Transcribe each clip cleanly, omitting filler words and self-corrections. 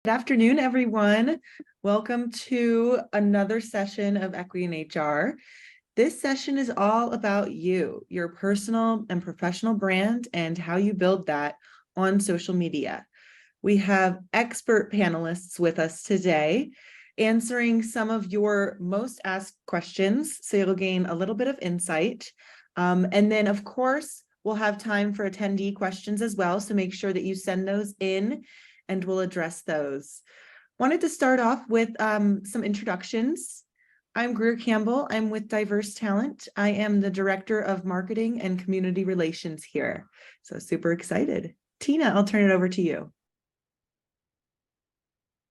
Good afternoon, everyone. Welcome to another session of Equity in HR. This session is all about you, your personal and professional brand, and how you build that on social media. We have expert panelists with us today, answering some of your most asked questions, so you'll gain a little bit of insight. And then, of course, we'll have time for attendee questions as well, so make sure that you send those in and we'll address those. Wanted to start off with some introductions. I'm Greer Campbell. I'm with Diverse Talent. I am the Director of Marketing and Community Relations here. So super excited. Tina, I'll turn it over to you.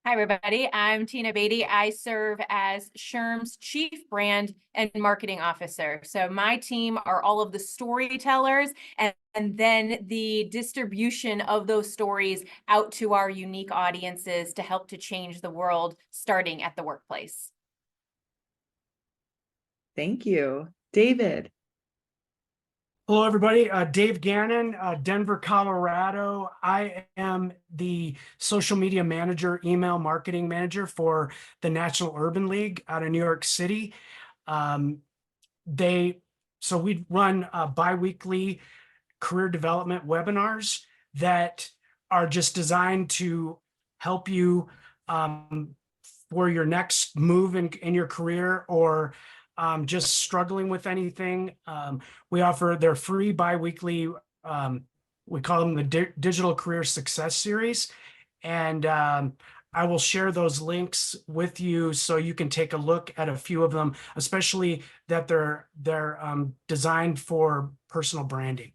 Hi, everybody. I'm Tina Beatty. I serve as SHRM's Chief Brand and Marketing Officer. So my team are all of the storytellers and then the distribution of those stories out to our unique audiences to help to change the world, starting at the workplace. Thank you. David. Hello, everybody. Dave Gannon, Denver, Colorado. I am the social media manager, email marketing manager for the National Urban League out of New York City. So we run bi-weekly career development webinars that are just designed to help you for your next move in your career, or just struggling with anything. We offer their free bi-weekly, we call them the Digital Career Success Series. And I will share those links with you so you can take a look at a few of them, especially that they're designed for personal branding.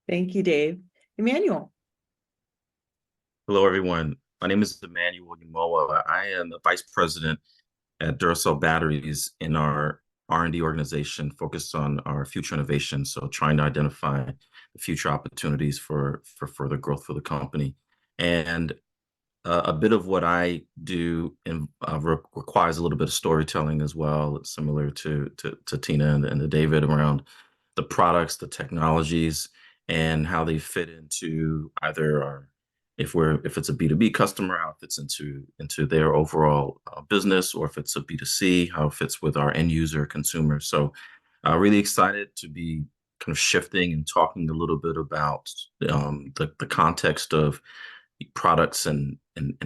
Thank you, Dave. Emmanuel. Hello, everyone. My name is Emmanuel Yamoa. I am the Vice President at Duracell Batteries in our R&D organization focused on our future innovation. So trying to identify the future opportunities for further growth for the company. And a bit of what I do requires a little bit of storytelling as well, similar to Tina and to David, around the products, the technologies, and how they fit into either our, if it's a B2B customer, how it fits into their overall business, or if it's a B2C, how it fits with our end user consumer. So really excited to be kind of shifting and talking a little bit about the context of products and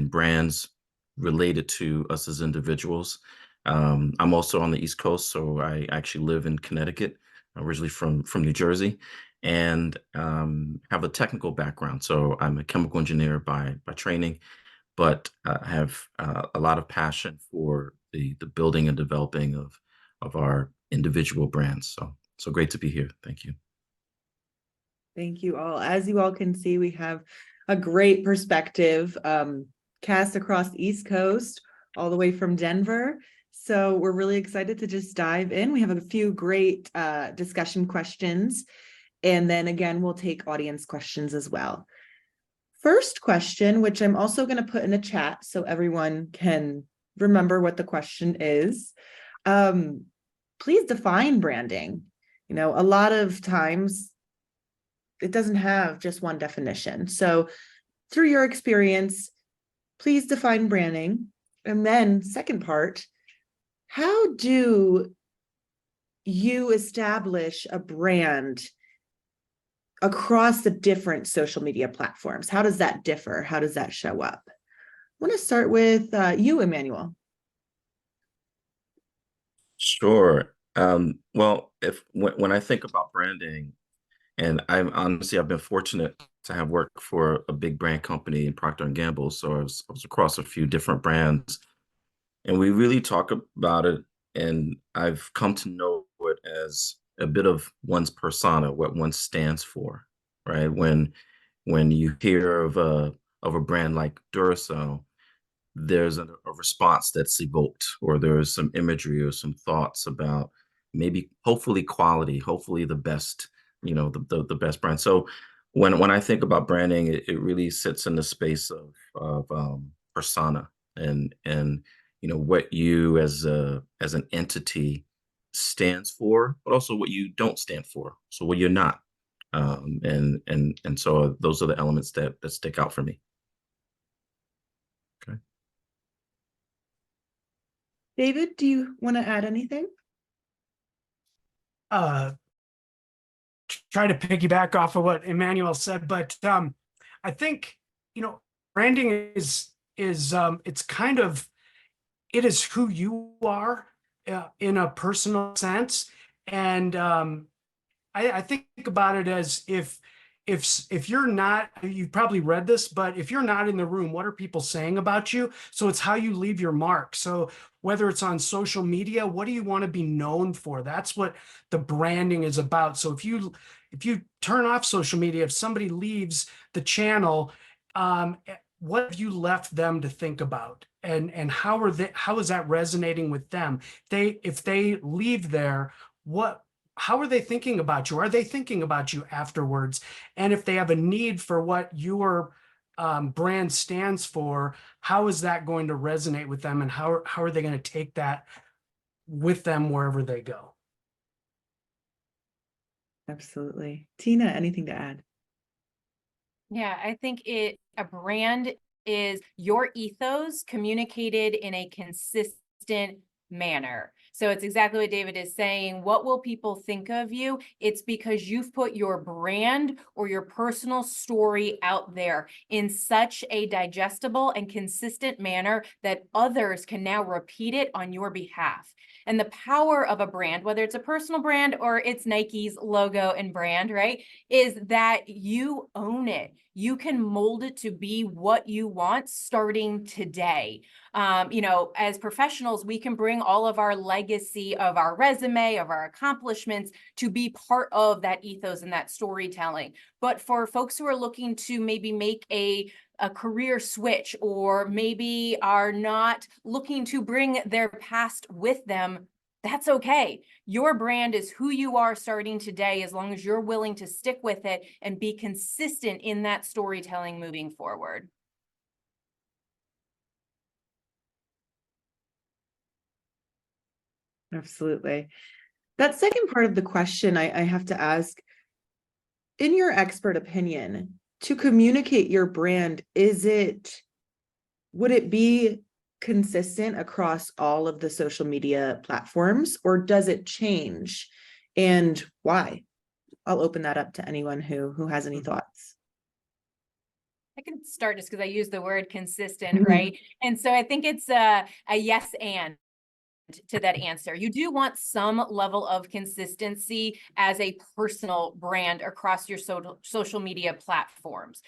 brands related to us as individuals. I'm also on the East Coast, so I actually live in Connecticut, originally from New Jersey, and have a technical background. So I'm a chemical engineer by training, but have a lot of passion for the building and developing of our individual brands. So great to be here. Thank you. Thank you all. As you all can see, we have a great perspective cast across the East Coast, all the way from Denver. So we're really excited to just dive in. We have a few great discussion questions. And then again, we'll take audience questions as well. First question, which I'm also going to put in the chat so everyone can remember what the question is. Please define branding. You know, a lot of times it doesn't have just one definition. So through your experience, please define branding. And then second part, how do you establish a brand across the different social media platforms? How does that differ? How does that show up? I want to start with you, Emmanuel. Sure. Well, when I think about branding, and I've been fortunate to have worked for a big brand company in Procter & Gamble, so I was across a few different brands, and we really talk about it, and I've come to know it as a bit of one's persona, what one stands for, right? When you hear of a brand like Duracell, there's a response that's evoked, or there's some imagery or some thoughts about maybe, hopefully, quality, hopefully the best, the best brand. So when I think about branding, it really sits in the space of persona and what you as an entity stands for, but also what you don't stand for. So what you're not. And so those are the elements that stick out for me. David, do you want to add anything? Try to piggyback off of what Emmanuel said, but I think, branding is it's kind of, it is who you are in a personal sense. And I think about it as if you're not, you probably read this, but if you're not in the room, what are people saying about you? So it's how you leave your mark. So whether it's on social media, what do you want to be known for? That's what the branding is about. So if you turn off social media, if somebody leaves the channel, what have you left them to think about? And how is that resonating with them? If they leave there, how are they thinking about you? Are they thinking about you afterwards? And if they have a need for what your brand stands for, how is that going to resonate with them? And how are they going to take that with them wherever they go? Absolutely. Tina, anything to add? Yeah, I think a brand is your ethos communicated in a consistent manner. So it's exactly what David is saying. What will people think of you? It's because you've put your brand or your personal story out there in such a digestible and consistent manner that others can now repeat it on your behalf. And the power of a brand, whether it's a personal brand or it's Nike's logo and brand, right, is that you own it. You can mold it to be what you want starting today. As professionals, we can bring all of our legacy of our resume, of our accomplishments to be part of that ethos and that storytelling. But for folks who are looking to maybe make a career switch, or maybe are not looking to bring their past with them, that's okay. Your brand is who you are starting today, as long as you're willing to stick with it and be consistent in that storytelling moving forward. Absolutely. That second part of the question I have to ask, in your expert opinion, to communicate your brand, would it be consistent across all of the social media platforms, or does it change? And why? I'll open that up to anyone who has any thoughts. I can start just because I use the word consistent, right? And so I think it's a yes and to that answer. You do want some level of consistency as a personal brand across your social media platforms.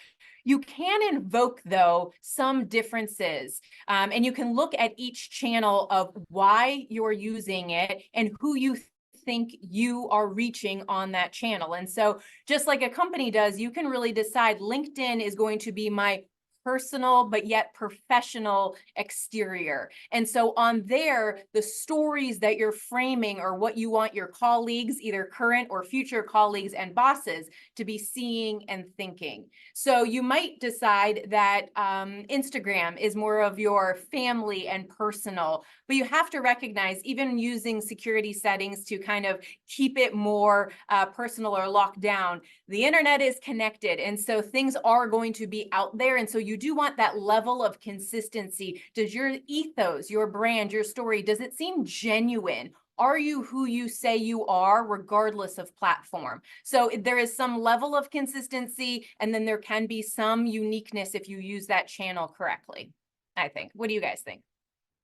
You can invoke, though, some differences, and you can look at each channel of why you're using it and who you think you are reaching on that channel. And so just like a company does, you can really decide LinkedIn is going to be my personal but yet professional exterior. And so on there, the stories that you're framing are what you want your colleagues, either current or future colleagues and bosses, to be seeing and thinking. So you might decide that Instagram is more of your family and personal, but you have to recognize, even using security settings to kind of keep it more personal or locked down, the internet is connected. And so things are going to be out there. And so you do want that level of consistency. Does your ethos, your brand, your story, does it seem genuine? Are you who you say you are, regardless of platform? So there is some level of consistency, and then there can be some uniqueness if you use that channel correctly, I think. What do you guys think?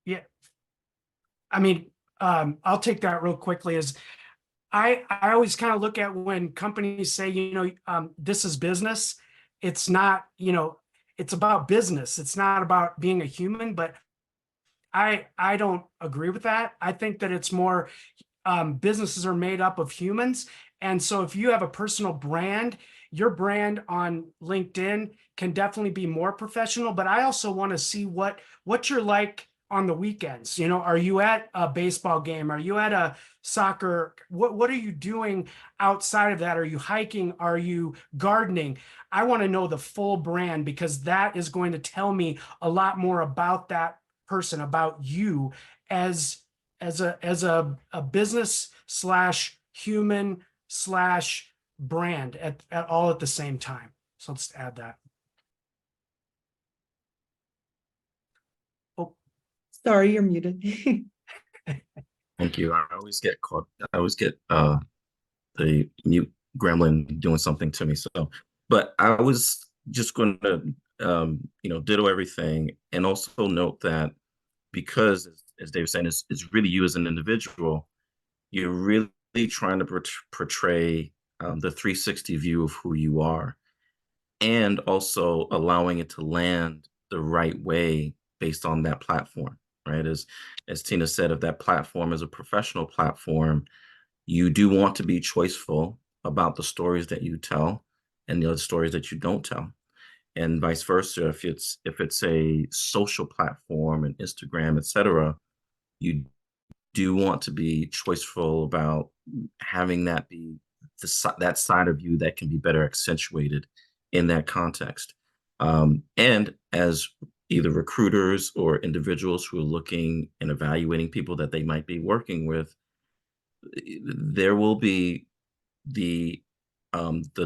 Yeah. I mean, I'll take that real quickly. I always kind of look at when companies say, this is business. It's not, it's about business. It's not about being a human, but I don't agree with that. I think that it's more, businesses are made up of humans. And so if you have a personal brand, your brand on LinkedIn can definitely be more professional, but I also want to see what you're like on the weekends. Are you at a baseball game? Are you at a soccer? What are you doing outside of that? Are you hiking? Are you gardening? I want to know the full brand, because that is going to tell me a lot more about that person, about you as a business / human / brand at all at the same time. So let's add that. Sorry, you're muted. Thank you. I always get caught. I always get the mute gremlin doing something to me. So, but I was just going to ditto everything and also note that because, as Dave was saying, it's really you as an individual. You're really trying to portray the 360 view of who you are, and also allowing it to land the right way based on that platform, right? As Tina said, if that platform is a professional platform, you do want to be choiceful about the stories that you tell and the other stories that you don't tell, and vice versa. If it's a social platform and Instagram, etc., you do want to be choiceful about having that be that side of you that can be better accentuated in that context. And as either recruiters or individuals who are looking and evaluating people that they might be working with, there will be the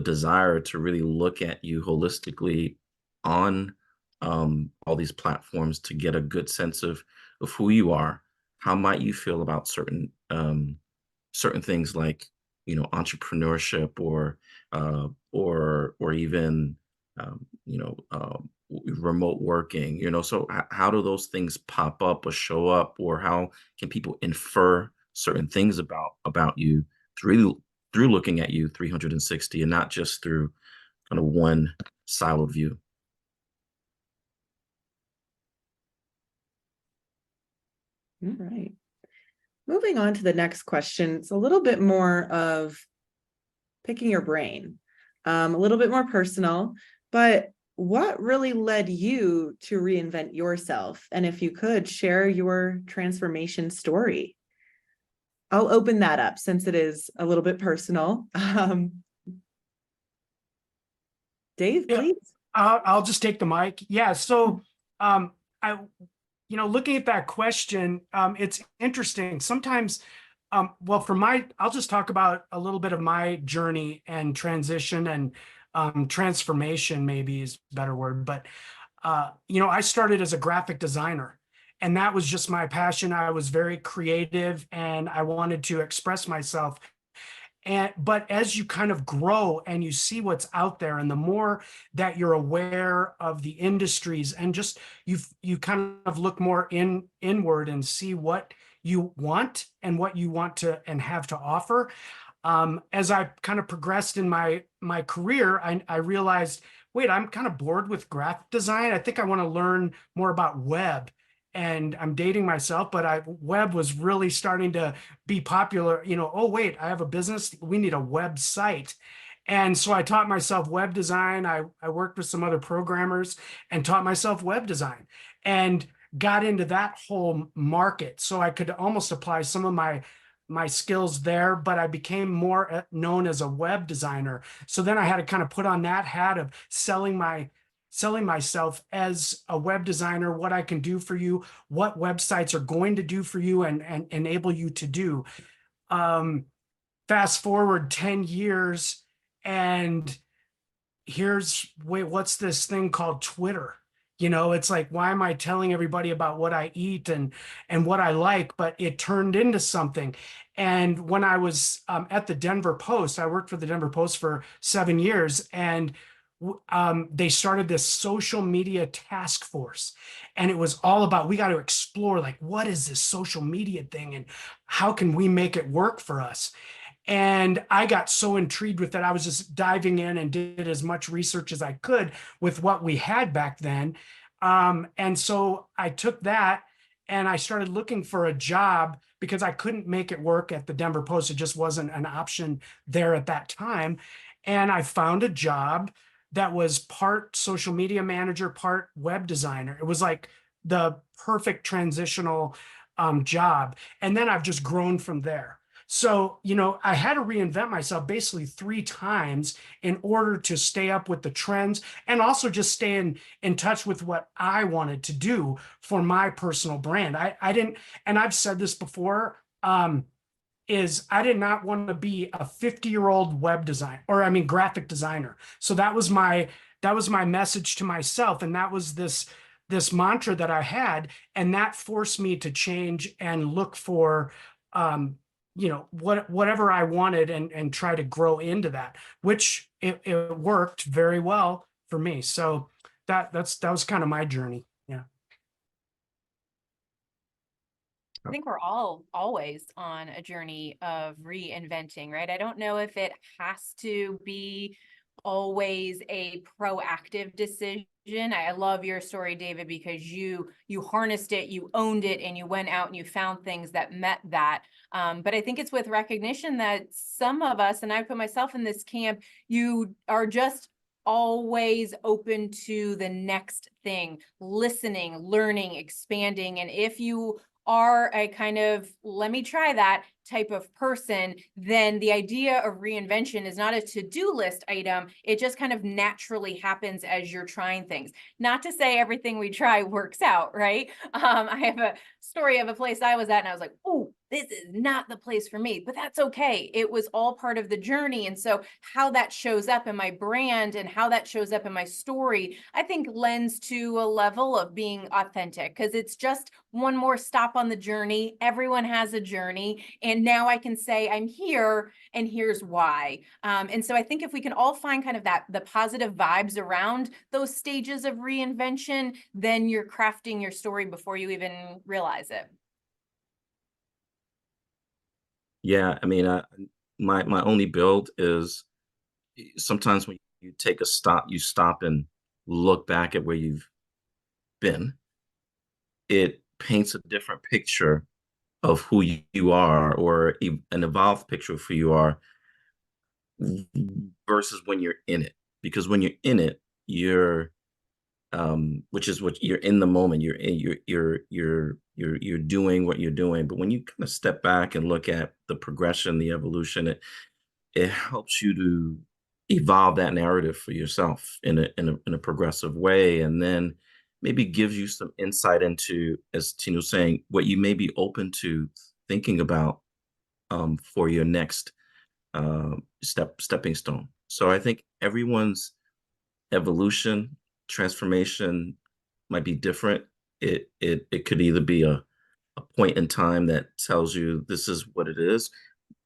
desire to really look at you holistically on all these platforms to get a good sense of who you are. How might you feel about certain things like entrepreneurship or even remote working. So how do those things pop up or show up, or how can people infer certain things about you through looking at you 360 and not just through kind of one siloed view? All right. Moving on to the next question. It's a little bit more of picking your brain, a little bit more personal, but what really led you to reinvent yourself? And if you could share your transformation story. I'll open that up since it is a little bit personal. Dave, Yeah. please. I'll just take the mic. Yeah. So, I, looking at that question, it's interesting. Sometimes, well, I'll just talk about a little bit of my journey and transition and transformation, maybe is a better word. But, I started as a graphic designer, and that was just my passion. I was very creative and I wanted to express myself. But as you kind of grow and you see what's out there, and the more that you're aware of the industries, and just you kind of look more inward and see what you want and what you want to and have to offer. As I kind of progressed in my career, I realized, wait, I'm kind of bored with graphic design. I think I want to learn more about web. And I'm dating myself, but web was really starting to be popular. Oh, wait, I have a business. We need a website. And so I taught myself web design. I worked with some other programmers and taught myself web design and got into that whole market. So I could almost apply some of my skills there, but I became more known as a web designer. So then I had to kind of put on that hat of selling myself as a web designer, what I can do for you, what websites are going to do for you and enable you to do. Fast forward 10 years and what's this thing called Twitter? It's like, why am I telling everybody about what I eat and what I like? But it turned into something. And when I was at the Denver Post, I worked for the Denver Post for 7 years, and they started this social media task force, and it was all about, we got to explore, like, what is this social media thing and how can we make it work for us? And I got so intrigued with it. I was just diving in and did as much research as I could with what we had back then. And so I took that and I started looking for a job because I couldn't make it work at the Denver Post. It just wasn't an option there at that time. And I found a job that was part social media manager, part web designer. It was like the perfect transitional job. And then I've just grown from there. So, I had to reinvent myself basically 3 times in order to stay up with the trends and also just stay in touch with what I wanted to do for my personal brand. I didn't, and I've said this before, is I did not want to be a 50-year-old graphic designer. So that was my message to myself. And that was this mantra that I had, and that forced me to change and look for whatever I wanted and try to grow into that, which it worked very well for me. So that was kind of my journey. Yeah. I think we're all always on a journey of reinventing, right? I don't know if it has to be always a proactive decision. I love your story, David, because you harnessed it, you owned it, and you went out and you found things that met that. But I think it's with recognition that some of us, and I put myself in this camp, you are just always open to the next thing, listening, learning, expanding. And if you are a kind of, let me try that type of person, then the idea of reinvention is not a to-do list item. It just kind of naturally happens as you're trying things. Not to say everything we try works out, right? I have a story of a place I was at and I was like, oh, this is not the place for me, but that's okay. It was all part of the journey. And so how that shows up in my brand and how that shows up in my story, I think lends to a level of being authentic, because it's just one more stop on the journey. Everyone has a journey. And now I can say I'm here and here's why. And so I think if we can all find kind of the positive vibes around those stages of reinvention, then you're crafting your story before you even realize it. Yeah, I mean, my only build is sometimes when you take a stop, you stop and look back at where you've been. It paints a different picture of who you are, or an evolved picture of who you are, versus when you're in it. Because when you're in it, you're which is what you're in the moment. You're doing what you're doing. But when you kind of step back and look at the progression, the evolution, it helps you to evolve that narrative for yourself in a progressive way, and then maybe gives you some insight into, as Tina was saying, what you may be open to thinking about for your next stepping stone. So I think everyone's evolution, transformation might be different. It could either be a point in time that tells you this is what it is,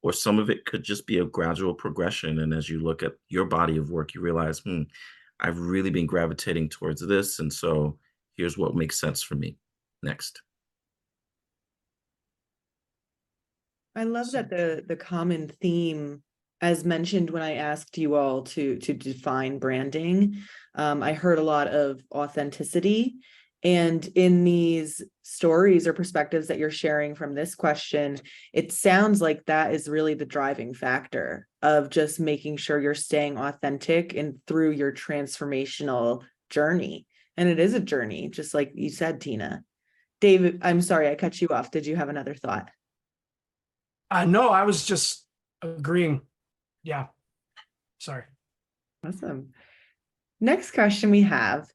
or some of it could just be a gradual progression. And as you look at your body of work, you realize, I've really been gravitating towards this. And so here's what makes sense for me next. I love that the common theme, as mentioned when I asked you all to define branding, I heard a lot of authenticity. And in these stories or perspectives that you're sharing from this question, it sounds like that is really the driving factor of just making sure you're staying authentic and through your transformational journey. And it is a journey, just like you said, Tina. David, I'm sorry, I cut you off. Did you have another thought? No, I was just agreeing. Yeah. Sorry. Awesome. Next question we have.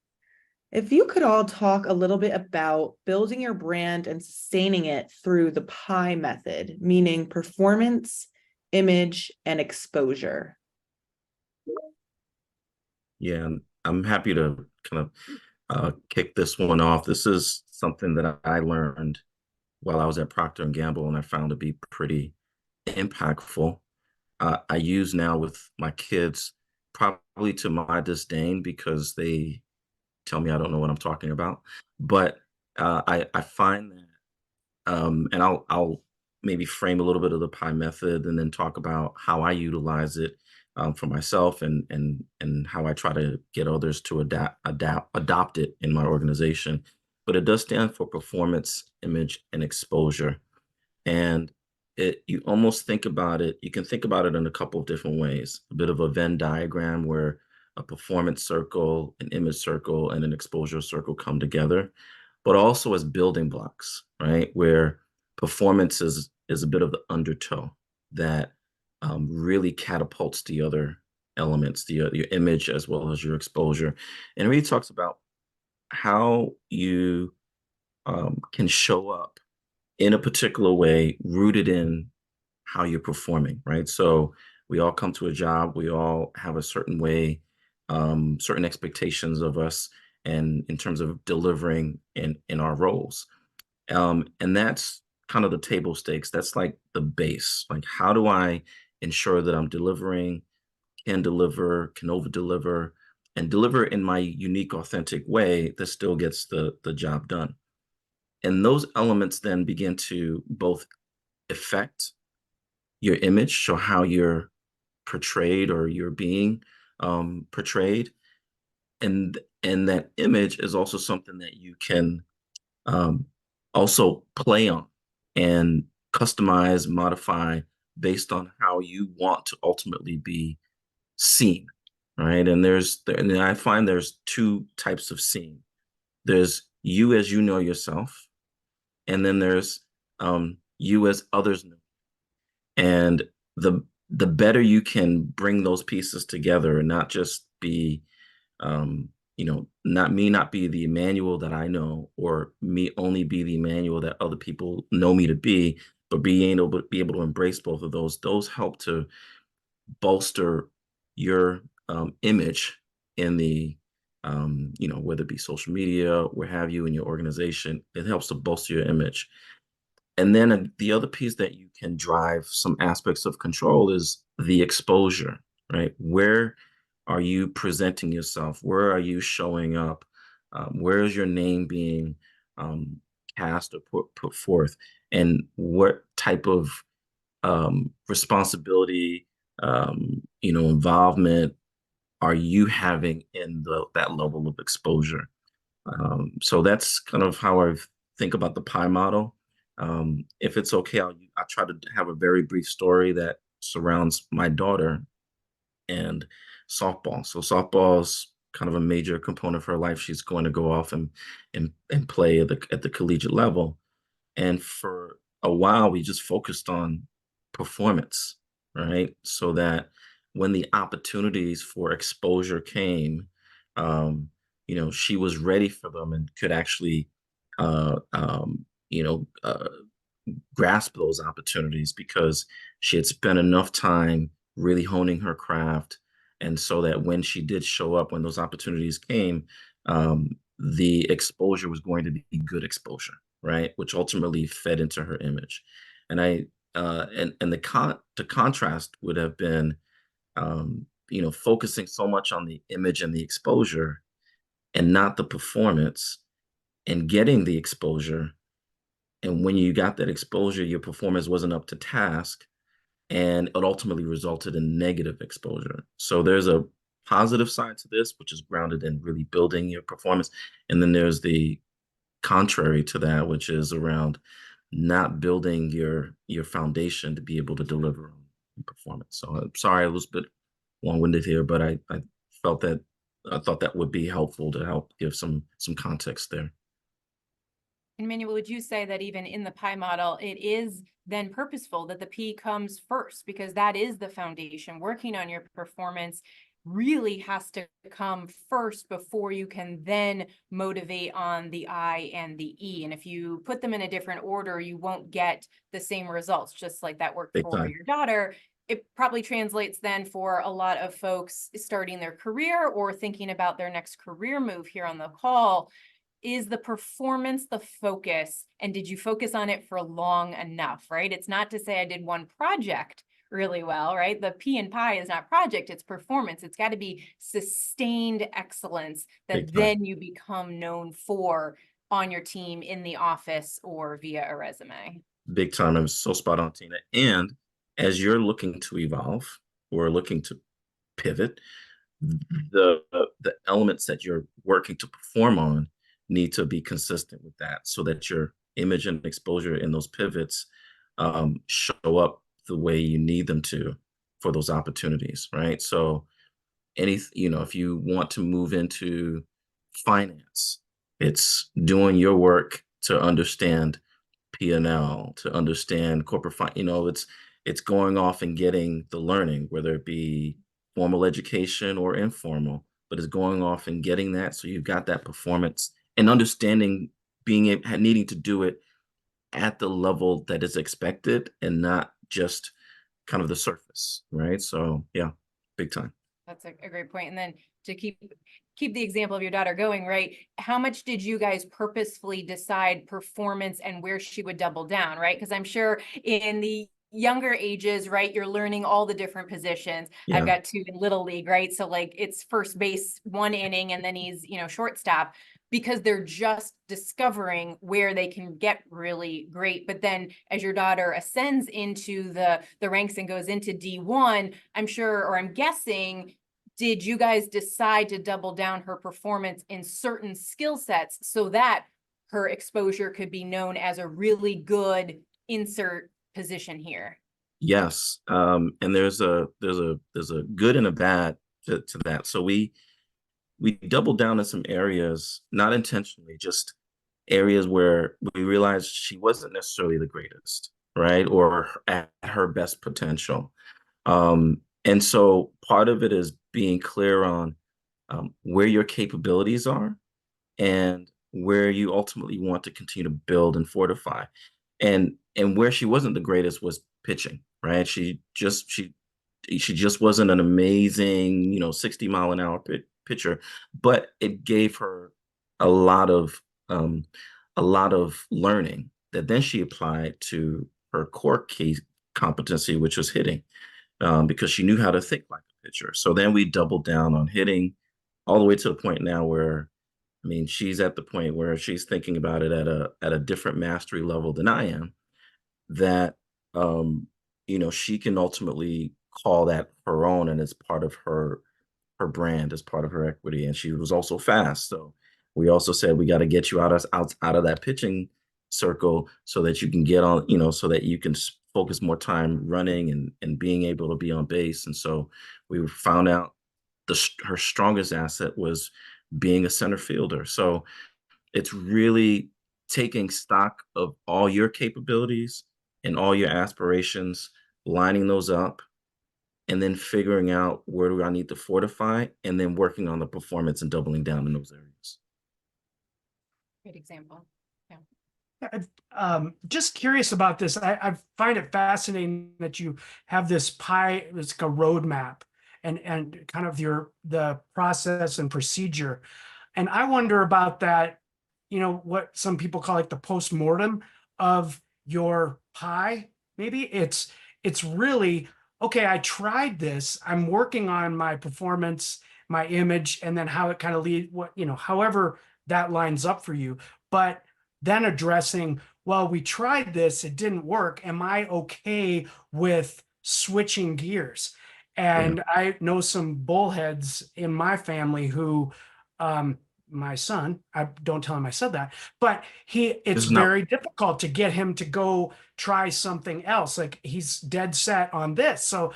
If you could all talk a little bit about building your brand and sustaining it through the PI method, meaning performance, image, and exposure. Yeah, I'm happy to kind of kick this one off. This is something that I learned while I was at Procter & Gamble, and I found to be pretty impactful. I use now with my kids, probably to my disdain, because they tell me I don't know what I'm talking about. But I find that, and I'll maybe frame a little bit of the PI method and then talk about how I utilize it for myself, and how I try to get others to adopt it in my organization. But it does stand for performance, image, and exposure. And you almost think about it, you can think about it in a couple of different ways. A bit of a Venn diagram where a performance circle, an image circle, and an exposure circle come together, but also as building blocks, right? Where performance is a bit of the undertow that really catapults the other elements, your image as well as your exposure. And it really talks about how you can show up in a particular way, rooted in how you're performing, right? So we all come to a job, we all have a certain way, certain expectations of us, and in terms of delivering in our roles. And that's kind of the table stakes. That's like the base. Like, how do I ensure that I'm delivering, can deliver, can over deliver, and deliver in my unique, authentic way that still gets the job done. And those elements then begin to both affect your image, so how you're portrayed or you're being portrayed, and that image is also something that you can um, also play on and customize, modify based on how you want to ultimately be seen, right? And I find there's two types of seen. There's you as you know yourself, and then there's you as others know. And the better you can bring those pieces together and not just be not be the Emmanuel that I know, or me only be the Emmanuel that other people know me to be, but be able to embrace both of those help to bolster your image in the whether it be social media, where have you, in your organization. It helps to bolster your image. And then the other piece that you can drive some aspects of control is the exposure, right? Where are you presenting yourself? Where are you showing up? Where is your name being cast or put forth? And what type of responsibility, involvement are you having in that level of exposure? So that's kind of how I think about the pie model. If it's okay, I'll try to have a very brief story that surrounds my daughter and softball. So softball is kind of a major component of her life. She's going to go off and play at the collegiate level. And for a while, we just focused on performance, right? So that when the opportunities for exposure came, she was ready for them and could actually, uh, um, you know, uh, grasp those opportunities because she had spent enough time really honing her craft. And so that when she did show up, when those opportunities came, the exposure was going to be good exposure, right? Which ultimately fed into her image. And the contrast would have been, focusing so much on the image and the exposure and not the performance, and getting the exposure. And when you got that exposure, your performance wasn't up to task, and it ultimately resulted in negative exposure. So there's a positive side to this, which is grounded in really building your performance. And then there's the contrary to that, which is around not building your foundation to be able to deliver on performance. So I'm sorry I was a bit long-winded here, but I felt that I thought that would be helpful to help give some context there. And Manuel, would you say that even in the pie model, it is then purposeful that the P comes first, because that is the foundation? Working on your performance really has to come first before you can then motivate on the I and the E. And if you put them in a different order, you won't get the same results. Just like that worked Big for time. your daughter, it probably translates then for a lot of folks starting their career or thinking about their next career move here on the call. Is the performance the focus, and did you focus on it for long enough, right? It's not to say I did one project really well, right? The P in pie is not project, it's performance. It's got to be sustained excellence that Big time. then you become known for on your team, in the office, or via a resume. Big time. I'm so spot on, Tina. And as you're looking to evolve or looking to pivot, the elements that you're working to perform on need to be consistent with that, so that your image and exposure in those pivots show up the way you need them to for those opportunities, right? So if you want to move into finance, it's doing your work to understand P&L, to understand corporate it's going off and getting the learning, whether it be formal education or informal, but it's going off and getting that, so you've got that performance and understanding, needing to do it at the level that is expected and not just kind of the surface, right? So yeah, big time. That's a great point. And then to keep the example of your daughter going, right? How much did you guys purposefully decide performance and where she would double down, right? Because I'm sure in the younger ages, right, you're learning all the different positions. Yeah. I've got two in Little League, right? So like it's first base 1 inning and then he's, shortstop, because they're just discovering where they can get really great. But then as your daughter ascends into the ranks and goes into D1, I'm sure, or I'm guessing, did you guys decide to double down her performance in certain skill sets so that her exposure could be known as a really good insert position here? Yes. And there's a good and a bad to that. So we doubled down in some areas, not intentionally, just areas where we realized she wasn't necessarily the greatest, right? Or at her best potential. And so part of it is being clear on where your capabilities are and where you ultimately want to continue to build and fortify. And where she wasn't the greatest was pitching, right? She just wasn't an amazing, 60-mile-an-hour pitcher, but it gave her a lot of learning that then she applied to her core key competency, which was hitting, because she knew how to think like a pitcher. So then we doubled down on hitting all the way to the point now where, I mean, she's at the point where she's thinking about it at a different mastery level than I am, that she can ultimately call that her own, and it's part of her brand, as part of her equity. And she was also fast. So we also said we got to get you out of that pitching circle so that you can get on, so that you can focus more time running and being able to be on base. And so we found out her strongest asset was being a center fielder. So it's really taking stock of all your capabilities and all your aspirations, lining those up, and then figuring out where do I need to fortify, and then working on the performance and doubling down in those areas. Great example. Just curious about this. I find it fascinating that you have this pie, it's like a roadmap and kind of the process and procedure. And I wonder about that, what some people call like the post-mortem of your pie. Maybe it's really, okay, I tried this, I'm working on my performance, my image, and then how it kind of however that lines up for you. But then addressing, well, we tried this, it didn't work. Am I okay with switching gears? And I know some bullheads in my family who, my son, I don't tell him I said that, but it's very difficult to get him to go try something else. Like he's dead set on this. So,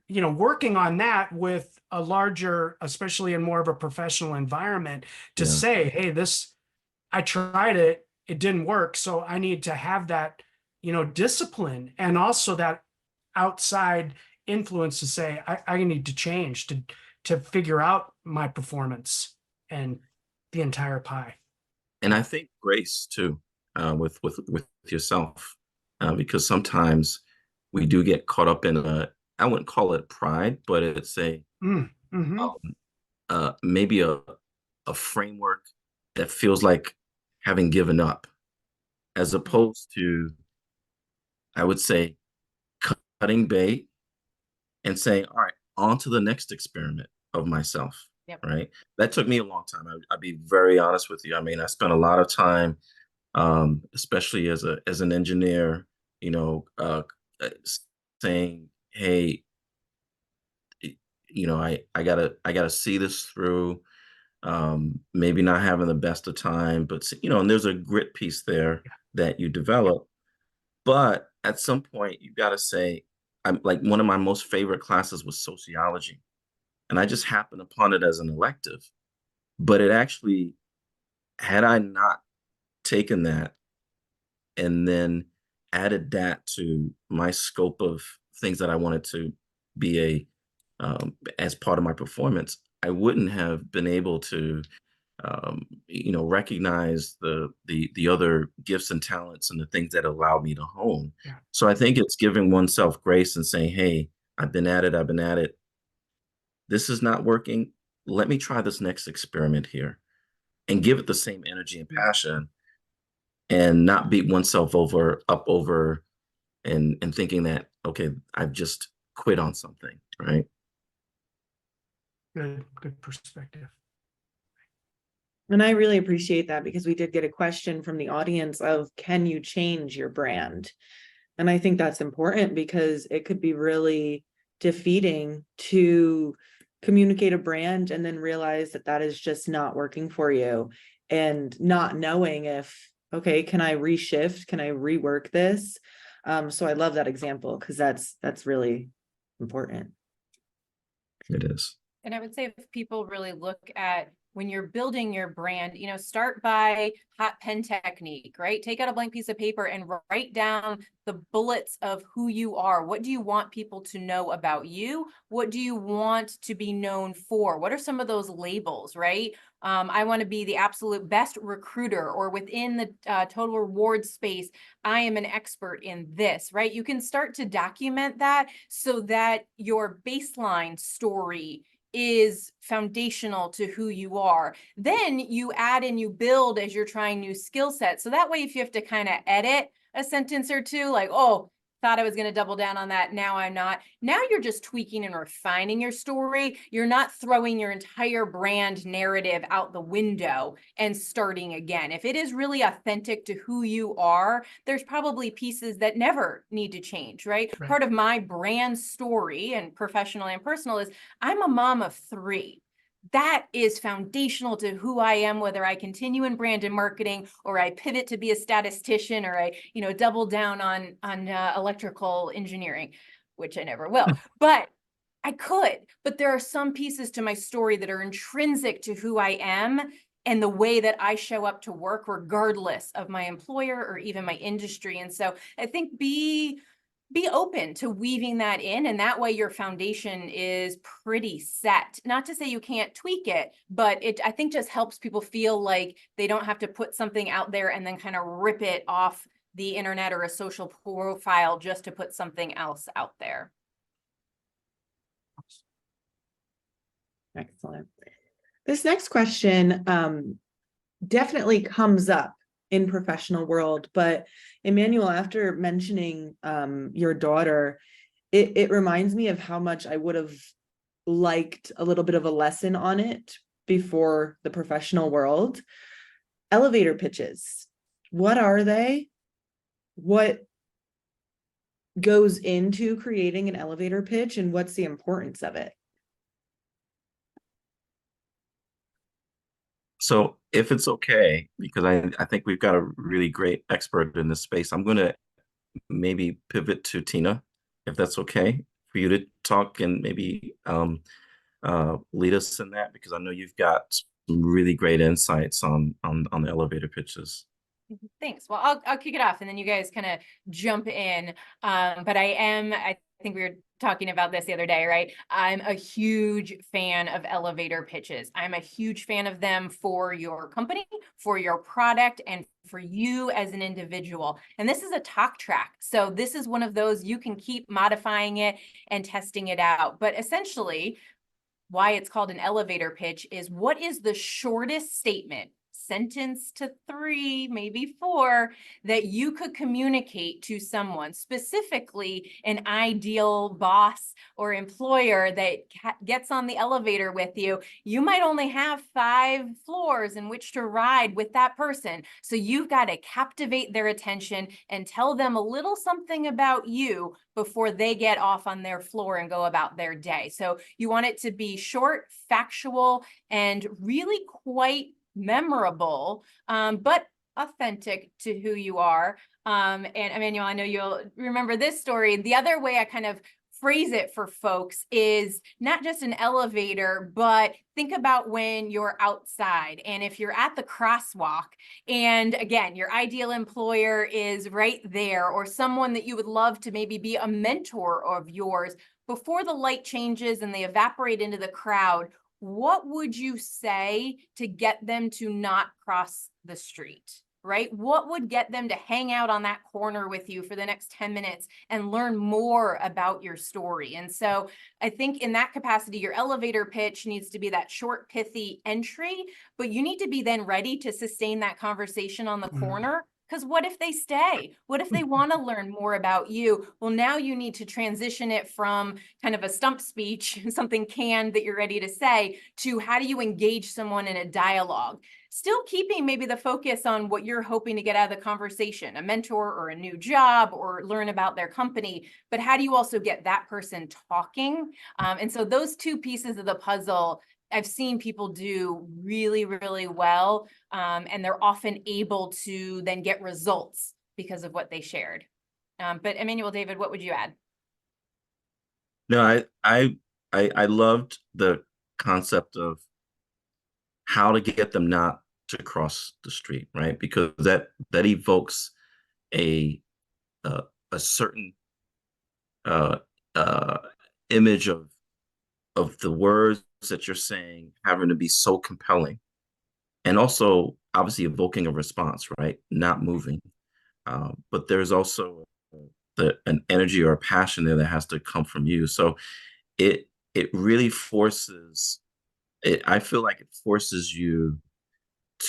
working on that with a larger, especially in more of a professional environment, to say, hey, I tried it, it didn't work. So I need to have that, discipline, and also that outside influence to say, I need to change to figure out my performance and the entire pie. And I think grace too, with yourself, because sometimes we do get caught up in I wouldn't call it pride, but it's maybe a framework that feels like having given up, as opposed to, I would say, cutting bait and saying, all right, on to the next experiment of myself. Yep. Right. That took me a long time. I'd be very honest with you. I mean, I spent a lot of time, especially as an engineer, saying, hey, I gotta see this through. Maybe not having the best of time, but and there's a grit piece there that you develop. But at some point, you got to say, I'm like, one of my most favorite classes was sociology, and I just happened upon it as an elective. But it actually, had I not taken that and then added that to my scope of things that I wanted to be as part of my performance, I wouldn't have been able to recognize the other gifts and talents and the things that allow me to hone. Yeah. So I think it's giving oneself grace and saying, hey, I've been at it. This is not working. let me try this next experiment here and give it the same energy and passion and not beat oneself over and thinking that, okay, I've just quit on something, right? Good perspective. And I really appreciate that because we did get a question from the audience of, can you change your brand? And I think that's important because it could be really defeating to communicate a brand and then realize that that is just not working for you, and not knowing if, okay, can I reshift? Can I rework this? So I love that example because that's really important. It is. And I would say if people really look at when you're building your brand, start by hot pen technique, right? Take out a blank piece of paper and write down the bullets of who you are. What do you want people to know about you? What do you want to be known for? What are some of those labels, right? I want to be the absolute best recruiter, or within the total reward space, I am an expert in this, right? You can start to document that so that your baseline story is foundational to who you are. Then you add and you build as you're trying new skill sets. So that way, if you have to kind of edit a sentence or two, like, oh, thought I was going to double down on that, now I'm not. Now you're just tweaking and refining your story. You're not throwing your entire brand narrative out the window and starting again. If it is really authentic to who you are, there's probably pieces that never need to change, right? Right. Part of my brand story, and professional and personal, is I'm a mom of 3. That is foundational to who I am, whether I continue in brand and marketing, or I pivot to be a statistician, or I, double down on electrical engineering, which I never will. But I could. But there are some pieces to my story that are intrinsic to who I am and the way that I show up to work, regardless of my employer or even my industry. And so I think be open to weaving that in, and that way your foundation is pretty set. Not to say you can't tweak it, but it, I think, just helps people feel like they don't have to put something out there and then kind of rip it off the internet or a social profile just to put something else out there. Excellent. This next question definitely comes up in professional world, but Emmanuel, after mentioning your daughter, it reminds me of how much I would have liked a little bit of a lesson on it before the professional world. Elevator pitches. What are they? What goes into creating an elevator pitch, and what's the importance of it? So if it's okay, because I think we've got a really great expert in this space, I'm going to maybe pivot to Tina, if that's okay for you to talk and maybe lead us in that, because I know you've got some really great insights on the elevator pitches. Thanks. Well, I'll kick it off and then you guys kind of jump in. But I think we were talking about this the other day, right? I'm a huge fan of elevator pitches. I'm a huge fan of them for your company, for your product, and for you as an individual. And this is a talk track. So this is one of those you can keep modifying it and testing it out. But essentially, why it's called an elevator pitch is, what is the shortest statement, sentence to 3, maybe 4, that you could communicate to someone, specifically an ideal boss or employer that gets on the elevator with you. You might only have 5 floors in which to ride with that person. So you've got to captivate their attention and tell them a little something about you before they get off on their floor and go about their day. So you want it to be short, factual, and really quite memorable, but authentic to who you are. And Emmanuel, I know you'll remember this story. The other way I kind of phrase it for folks is not just an elevator, but think about when you're outside and if you're at the crosswalk, and again, your ideal employer is right there, or someone that you would love to maybe be a mentor of yours. Before the light changes and they evaporate into the crowd, what would you say to get them to not cross the street? right? What would get them to hang out on that corner with you for the next 10 minutes and learn more about your story? And so I think in that capacity, your elevator pitch needs to be that short, pithy entry, but you need to be then ready to sustain that conversation on the Mhm. corner. Because what if they stay? What if they want to learn more about you? Well, now you need to transition it from kind of a stump speech, something canned that you're ready to say, to how do you engage someone in a dialogue? Still keeping maybe the focus on what you're hoping to get out of the conversation, a mentor or a new job or learn about their company, but how do you also get that person talking? And so those two pieces of the puzzle I've seen people do really, really well. And they're often able to then get results because of what they shared. But Emmanuel, David, what would you add? No, I loved the concept of how to get them not to cross the street, right? Because that evokes a a certain uh, uh, image of the words that you're saying having to be so compelling, and also obviously evoking a response, right? Not moving, but there's also an energy or a passion there that has to come from you. So it really forces it. I feel like it forces you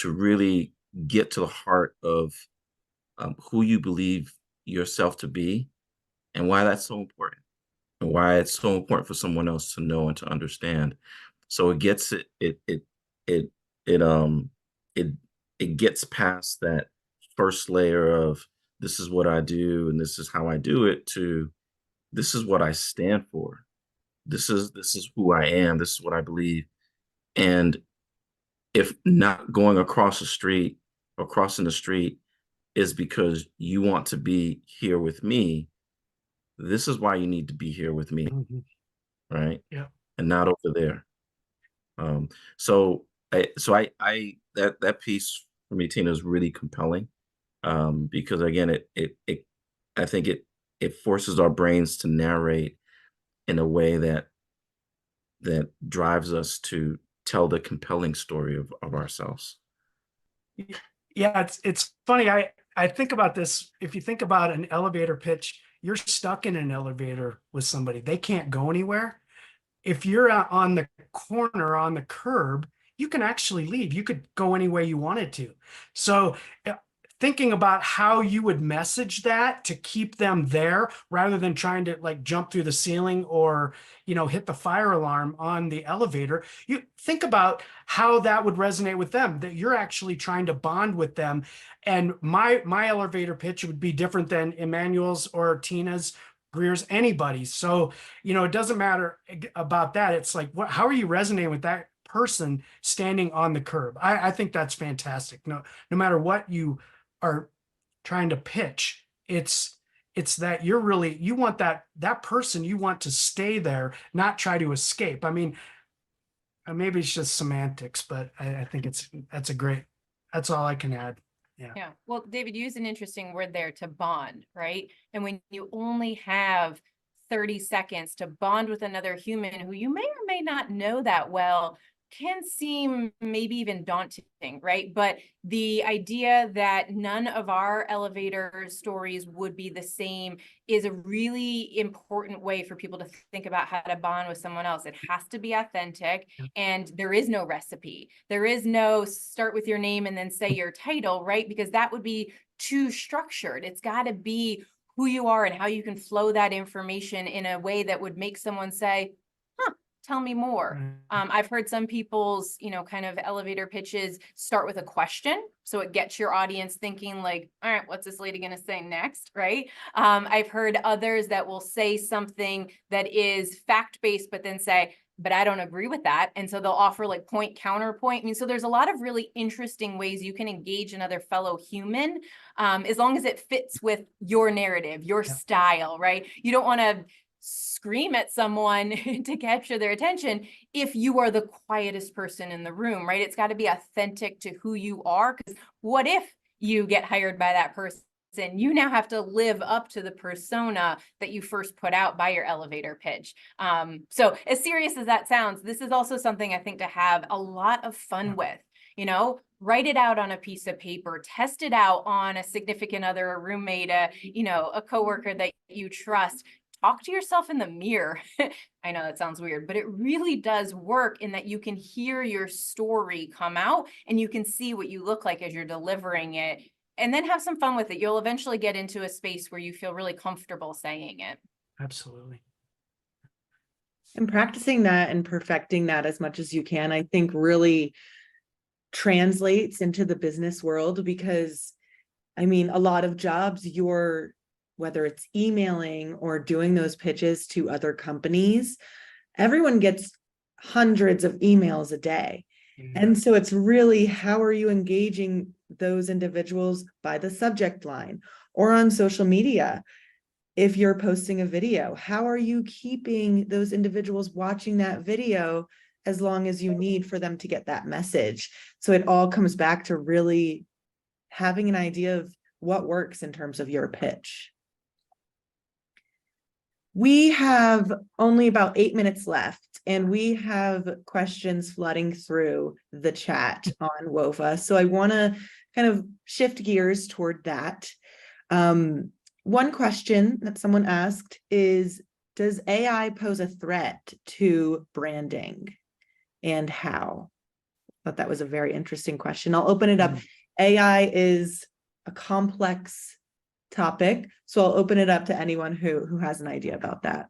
to really get to the heart of who you believe yourself to be and why that's so important and why it's so important for someone else to know and to understand. So it gets it it it it gets past that first layer of this is what I do and this is how I do it to this is what I stand for. This is who I am. This is what I believe. And if not going across the street or crossing the street is because you want to be here with me, this is why you need to be here with me, Mhm. right? Yeah. And not over there. Um, so I that piece for me, Tina, is really compelling. Because again, it I think it forces our brains to narrate in a way that drives us to tell the compelling story of ourselves. Yeah, it's funny. I think about this. If you think about an elevator pitch, you're stuck in an elevator with somebody. They can't go anywhere. If you're on the corner on the curb, you can actually leave. You could go any way you wanted to. So thinking about how you would message that to keep them there rather than trying to like jump through the ceiling or hit the fire alarm on the elevator, you think about how that would resonate with them, that you're actually trying to bond with them. And my elevator pitch would be different than Emmanuel's or Tina's, Greer's, anybody's. So it doesn't matter about that. It's like, how are you resonating with that person standing on the curb? I think that's fantastic. No matter what you are trying to pitch, it's that you want that person, you want to stay there, not try to escape. I mean, maybe it's just semantics, but I think that's all I can add. Yeah. Yeah. Well, David, you used an interesting word there, to bond, right? And when you only have 30 seconds to bond with another human who you may or may not know that well, can seem maybe even daunting, right? But the idea that none of our elevator stories would be the same is a really important way for people to think about how to bond with someone else. It has to be authentic, and there is no recipe. There is no start with your name and then say your title, right? Because that would be too structured. It's got to be who you are and how you can flow that information in a way that would make someone say, huh, tell me more. I've heard some people's, kind of elevator pitches start with a question. So it gets your audience thinking like, all right, what's this lady going to say next? Right. I've heard others that will say something that is fact-based, but then say, but I don't agree with that. And so they'll offer like point counterpoint. I mean, so there's a lot of really interesting ways you can engage another fellow human, as long as it fits with your narrative, your style, right? You don't want to scream at someone to capture their attention if you are the quietest person in the room, right? It's got to be authentic to who you are. Because what if you get hired by that person? You now have to live up to the persona that you first put out by your elevator pitch. So as serious as that sounds, this is also something I think to have a lot of fun with. write it out on a piece of paper, test it out on a significant other, a roommate, a coworker that you trust. Talk to yourself in the mirror. I know that sounds weird, but it really does work in that you can hear your story come out and you can see what you look like as you're delivering it, and then have some fun with it. You'll eventually get into a space where you feel really comfortable saying it. Absolutely. And practicing that and perfecting that as much as you can, I think really translates into the business world, because I mean, a lot of jobs, whether it's emailing or doing those pitches to other companies, everyone gets hundreds of emails a day. And so it's really, how are you engaging those individuals by the subject line or on social media? If you're posting a video, how are you keeping those individuals watching that video as long as you need for them to get that message? So it all comes back to really having an idea of what works in terms of your pitch. We have only about 8 minutes left, and we have questions flooding through the chat on WOFA. So I want to kind of shift gears toward that. One question that someone asked is, does AI pose a threat to branding, and how? I thought that was a very interesting question. I'll open it up. AI is a complex topic, so I'll open it up to anyone who has an idea about that.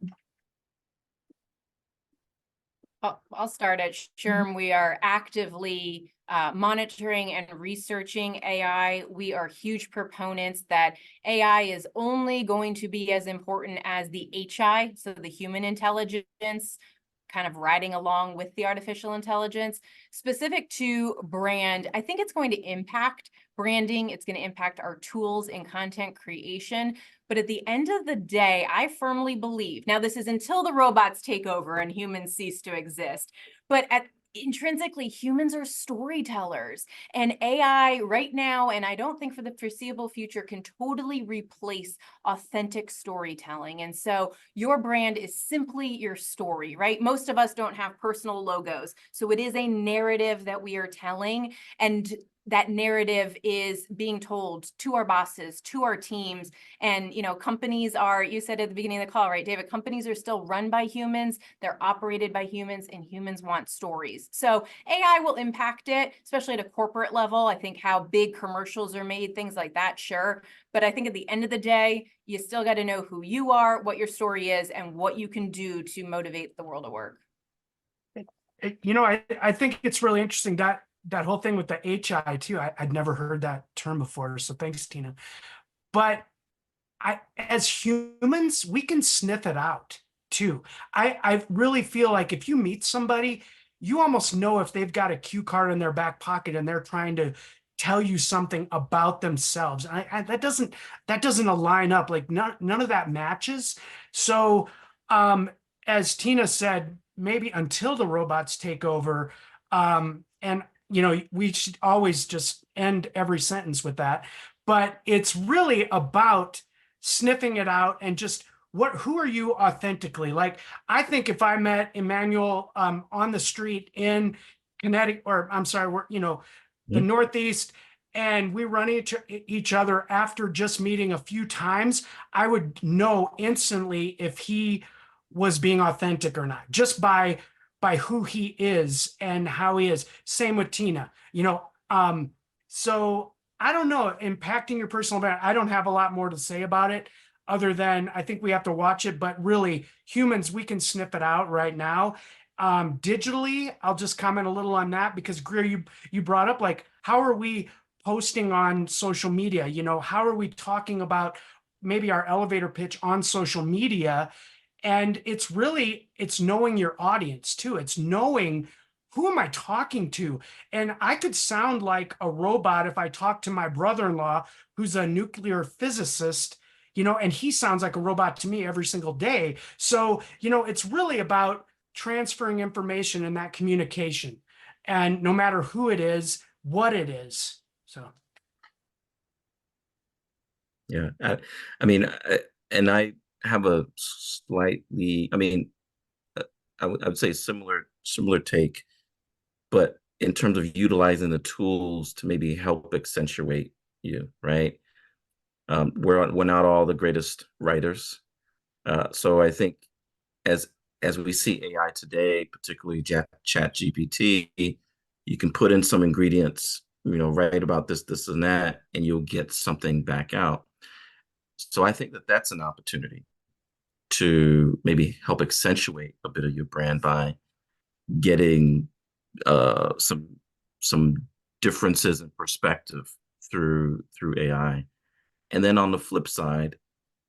I'll start at SHRM. We are actively monitoring and researching AI. We are huge proponents that AI is only going to be as important as the HI, so the human intelligence, kind of riding along with the artificial intelligence. Specific to brand, I think it's going to impact branding. It's going to impact our tools in content creation. But at the end of the day, I firmly believe, now this is until the robots take over and humans cease to exist, but intrinsically, humans are storytellers, and AI right now, and I don't think for the foreseeable future, can totally replace authentic storytelling. And so your brand is simply your story, right? Most of us don't have personal logos. So it is a narrative that we are telling, and that narrative is being told to our bosses, to our teams. And, companies are, you said at the beginning of the call, right, David, companies are still run by humans, they're operated by humans, and humans want stories. So AI will impact it, especially at a corporate level. I think how big commercials are made, things like that, sure. But I think at the end of the day, you still got to know who you are, what your story is, and what you can do to motivate the world of work. I think it's really interesting that whole thing with the HI too. I'd never heard that term before. So thanks, Tina. But as humans, we can sniff it out too. I really feel like if you meet somebody, you almost know if they've got a cue card in their back pocket and they're trying to tell you something about themselves. That doesn't align up. Like none of that matches. So as Tina said, maybe until the robots take over, and we should always just end every sentence with that. But it's really about sniffing it out and just who are you authentically? Like, I think if I met Emmanuel on the street in Connecticut, or I'm sorry, the Northeast, and we run each other after just meeting a few times, I would know instantly if he was being authentic or not, just by who he is and how he is. Same with Tina, so I don't know, impacting your personal brand. I don't have a lot more to say about it other than I think we have to watch it, but really humans, we can sniff it out right now. Digitally, I'll just comment a little on that because Greer, you brought up, like, how are we posting on social media? How are we talking about maybe our elevator pitch on social media? And it's knowing your audience too. It's knowing, who am I talking to? And I could sound like a robot if I talk to my brother-in-law, who's a nuclear physicist, and he sounds like a robot to me every single day. So, it's really about transferring information in that communication, and no matter who it is, what it is. So. Yeah, and I have a slightly, I would say similar take, but in terms of utilizing the tools to maybe help accentuate you, right? We're not all the greatest writers. So I think as we see AI today, particularly Chat GPT, you can put in some ingredients, write about this, and that, and you'll get something back out. So I think that that's an opportunity to maybe help accentuate a bit of your brand by getting some differences in perspective through AI. And then on the flip side,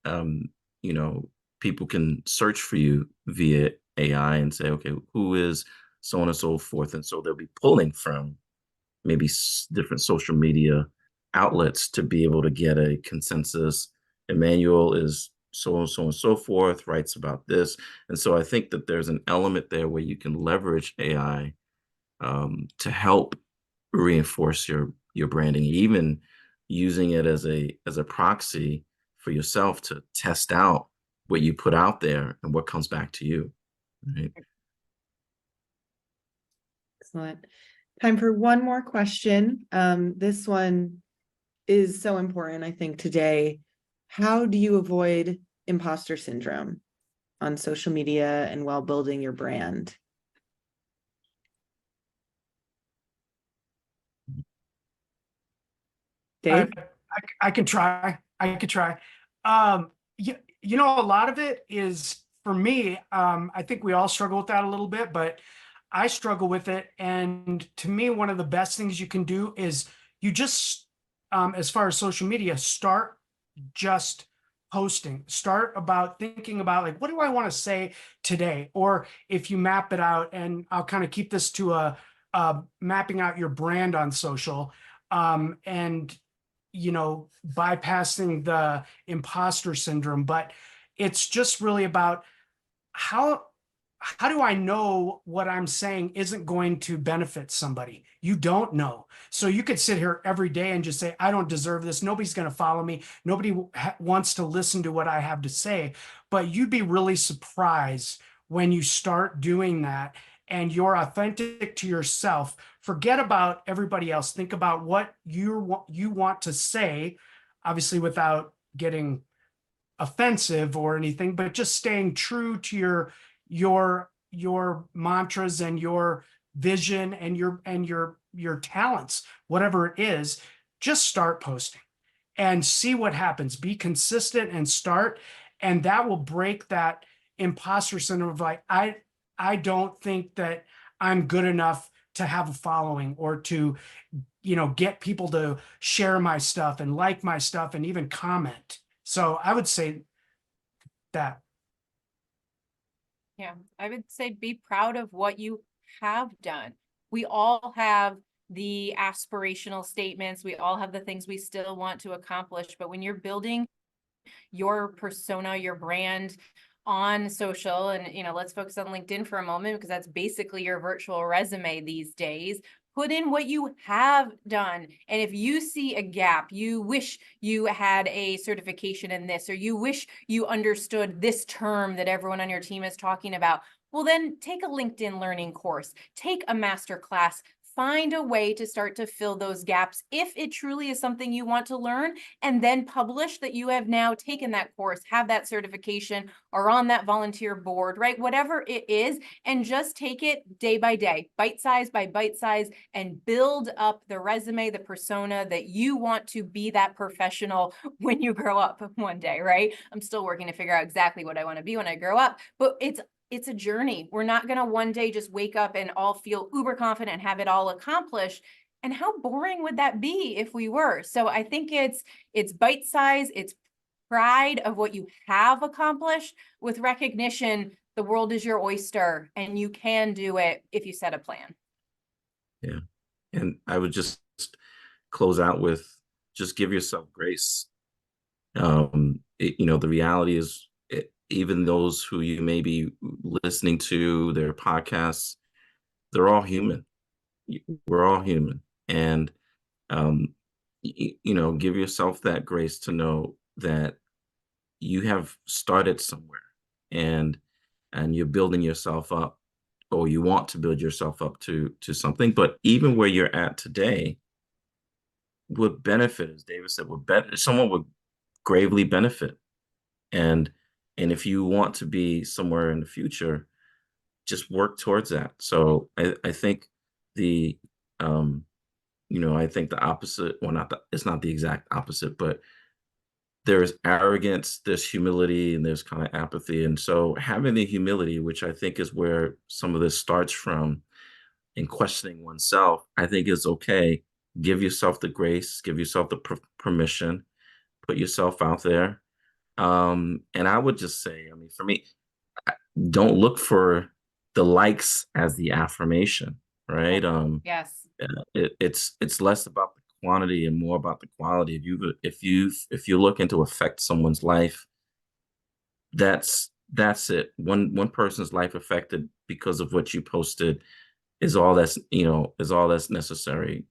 um, you know, people can search for you via AI and say, okay, who is so on and so forth. And so they'll be pulling from maybe different social media outlets to be able to get a consensus. Emmanuel is so and so and so forth, writes about this. And so I think that there's an element there where you can leverage AI to help reinforce your branding, even using it as a proxy for yourself to test out what you put out there and what comes back to you. Right? Excellent. Time for one more question. This one is so important, I think, today. How do you avoid imposter syndrome on social media and while building your brand? Dave? I can try. I could try. A lot of it is for me. I think we all struggle with that a little bit, but I struggle with it. And to me, one of the best things you can do is you just, as far as social media, start just posting. Start about thinking about like, what do I want to say today? Or if you map it out, and I'll kind of keep this to a mapping out your brand on social, and bypassing the imposter syndrome. But it's just really about how do I know what I'm saying isn't going to benefit somebody? You don't know. So you could sit here every day and just say, I don't deserve this. Nobody's going to follow me. Nobody wants to listen to what I have to say. But you'd be really surprised when you start doing that and you're authentic to yourself. Forget about everybody else. Think about what you want to say, obviously without getting offensive or anything, but just staying true to your mantras and your vision and your talents, whatever it is. Just start posting and see what happens. Be consistent and start, and that will break that imposter syndrome of like, I don't think that I'm good enough to have a following or to get people to share my stuff and like my stuff and even comment. So I would say that. Yeah, I would say be proud of what you have done. We all have the aspirational statements. We all have the things we still want to accomplish. But when you're building your persona, your brand on social, and let's focus on LinkedIn for a moment, because that's basically your virtual resume these days. Put in what you have done. And if you see a gap, you wish you had a certification in this, or you wish you understood this term that everyone on your team is talking about, well, then take a LinkedIn learning course, take a master class, find a way to start to fill those gaps if it truly is something you want to learn, and then publish that you have now taken that course, have that certification, or on that volunteer board, right? Whatever it is, and just take it day by day, bite size by bite size, and build up the resume, the persona that you want to be that professional when you grow up one day, right? I'm still working to figure out exactly what I want to be when I grow up, but it's a journey. We're not going to one day just wake up and all feel uber confident and have it all accomplished. And how boring would that be if we were? So I think it's bite size, it's pride of what you have accomplished with recognition. The world is your oyster and you can do it if you set a plan. Yeah. And I would just close out with just give yourself grace. The reality is, even those who you may be listening to their podcasts, they're all human. We're all human. And, give yourself that grace to know that you have started somewhere and you're building yourself up or you want to build yourself up to something. But even where you're at today would benefit, as David said, someone would gravely benefit. And if you want to be somewhere in the future, just work towards that. So I think the I think the opposite, well, it's not the exact opposite, but there's arrogance, there's humility, and there's kind of apathy. And so having the humility, which I think is where some of this starts from, in questioning oneself, I think is okay. Give yourself the grace, give yourself the permission, put yourself out there. And I would just say, I mean, for me, don't look for the likes as the affirmation, right? Yes. It's less about the quantity and more about the quality. If you look into affect someone's life, that's it. One person's life affected because of what you posted is all that's necessary.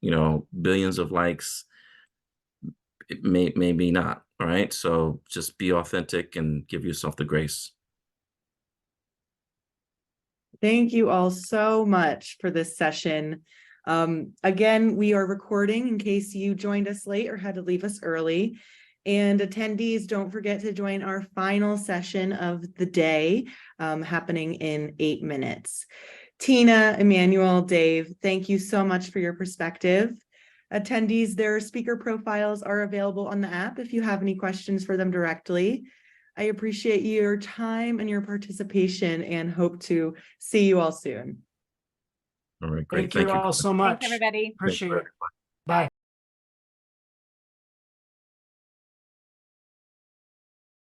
Billions of likes, it maybe not. All right. So just be authentic and give yourself the grace. Thank you all so much for this session. Again, we are recording in case you joined us late or had to leave us early. And attendees, don't forget to join our final session of the day, happening in 8 minutes. Tina, Emmanuel, Dave, thank you so much for your perspective. Attendees, their speaker profiles are available on the app if you have any questions for them directly. I appreciate your time and your participation and hope to see you all soon. All right, great. Thank you all so much. Thanks, everybody. Appreciate it. Bye.